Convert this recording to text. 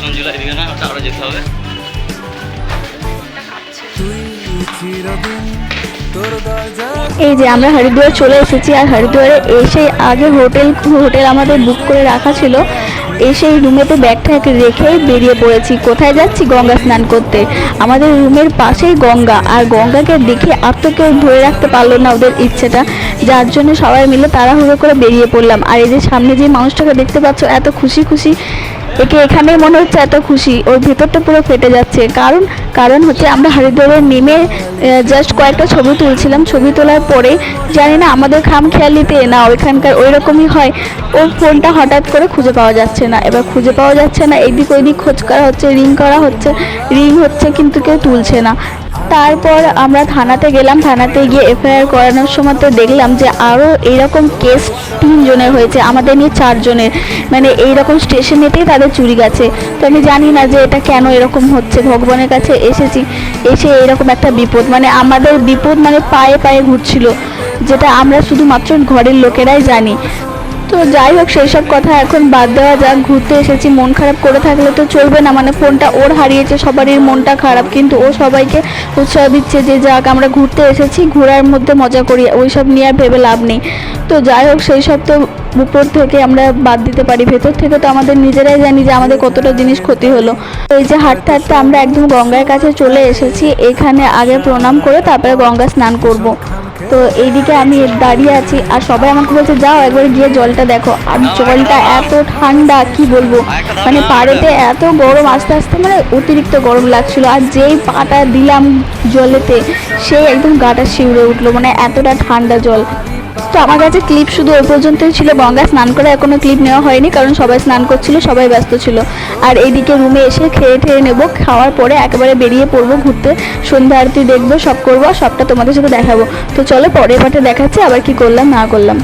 মঞ্জুলা এদিকে না, ওটা আরো যেতে হবে। এই যে আমরা হরিদ্বার চলে এসেছি, আর হরিদ্বারে এসে আগে হোটেল আমাদের বুক করে রাখা ছিল। এসেই রুমেতে ব্যাগটা রেখেই বেরিয়ে পড়েছি। কোথায় যাচ্ছি? গঙ্গা স্নান করতে। আমাদের রুমের পাশেই গঙ্গা, আর গঙ্গাকে দেখে আর তো কেউ ধরে রাখতে পারলো না ওদের ইচ্ছেটা, যার জন্য সবাই মিলে তাড়াহুড়ো করে বেরিয়ে পড়লাম। আর এই যে সামনে যে মানুষটাকে দেখতে পাচ্ছ, এত খুশি, একে এখানেই মনে হচ্ছে এত খুশি, ওর ভেতরটা পুরো ফেটে যাচ্ছে। কারণ হচ্ছে আমরা হরিদ্বারে নেমে জাস্ট কয়েকটা ছবি তুলছিলাম। ছবি তোলার পরে জানি না আমাদের খামখেয়ালিতে না ওইখানকার ওই রকমই হয়, ওর ফোনটা হঠাৎ করে খুঁজে পাওয়া যাচ্ছে না। এবার খুঁজে পাওয়া যাচ্ছে না, এদিক ওইদিক খোঁজ করা হচ্ছে, রিং হচ্ছে কিন্তু কেউ তুলছে না। তারপর আমরা থানাতে গেলাম। থানাতে গিয়ে এফআইআর করানোর সময় তো দেখলাম যে আরও এইরকম কেস 3 জনের হয়েছে, আমাদের নিয়ে 4 জনের। মানে এইরকম স্টেশনেতেই তাদের চুরি গেছে। তো আমি জানি না যে এটা কেন এরকম হচ্ছে। ভগবানের কাছে এসে এইরকম একটা বিপদ, মানে আমাদের বিপদ মানে পায়ে পায়ে ঘুরছিল, যেটা আমরা শুধুমাত্র ঘরের লোকেরাই জানি। তো যাই হোক, সেই সব কথা এখন বাদ দেওয়া যাক। ঘুরতে এসেছি, মন খারাপ করে থাকলে তো চলবে না। মানে ফোনটা ওর হারিয়েছে, সবারই মনটা খারাপ, কিন্তু ও সবাইকে উৎসাহ দিচ্ছে যে যাক আমরা ঘুরতে এসেছি, ঘোরার মধ্যে মজা করি, ওই সব নিয়ে আর ভেবে লাভ নেই। তো যাই হোক, সেই সব তো উপর থেকে আমরা বাদ দিতে পারি, ভেতর থেকে তো আমাদের নিজেরাই জানি যে আমাদের কতটা জিনিস ক্ষতি হলো। তো এই যে হাঁটতে হাঁটতে আমরা একদম গঙ্গার কাছে চলে এসেছি। এখানে আগে প্রণাম করে তারপরে গঙ্গা স্নান করব। তো এইদিকে আমি দাঁড়িয়ে আছি, আর সবাই আমাকে বলছে যাও একবার গিয়ে জলটা দেখো। আর জলটা এত ঠান্ডা কি বলবো, মানে পাড়েতে এত গরম, আস্তে আস্তে মানে অতিরিক্ত গরম লাগছিল। আর যেই পাটা দিলাম জলেতে, সেই একদম গাটা শিউরে উঠলো, মানে এতটা ঠান্ডা জল। তো আমার কাছে ক্লিপ শুধু ওই পর্যন্তই ছিল, গঙ্গা স্নান করে এখনো ক্লিপ নেওয়া হয়নি, কারণ সবাই স্নান করছিল, সবাই ব্যস্ত ছিল। আর এইদিকে রুমে এসে খেয়ে নেবো, খাওয়ার পরে একেবারে বেরিয়ে পড়বো ঘুরতে, সন্ধ্যা আরতি দেখবো, সব করবো, সবটা তোমাদের সাথে দেখাবো। তো চলো পরের পার্টে দেখাচ্ছি আবার কি করলাম না করলাম।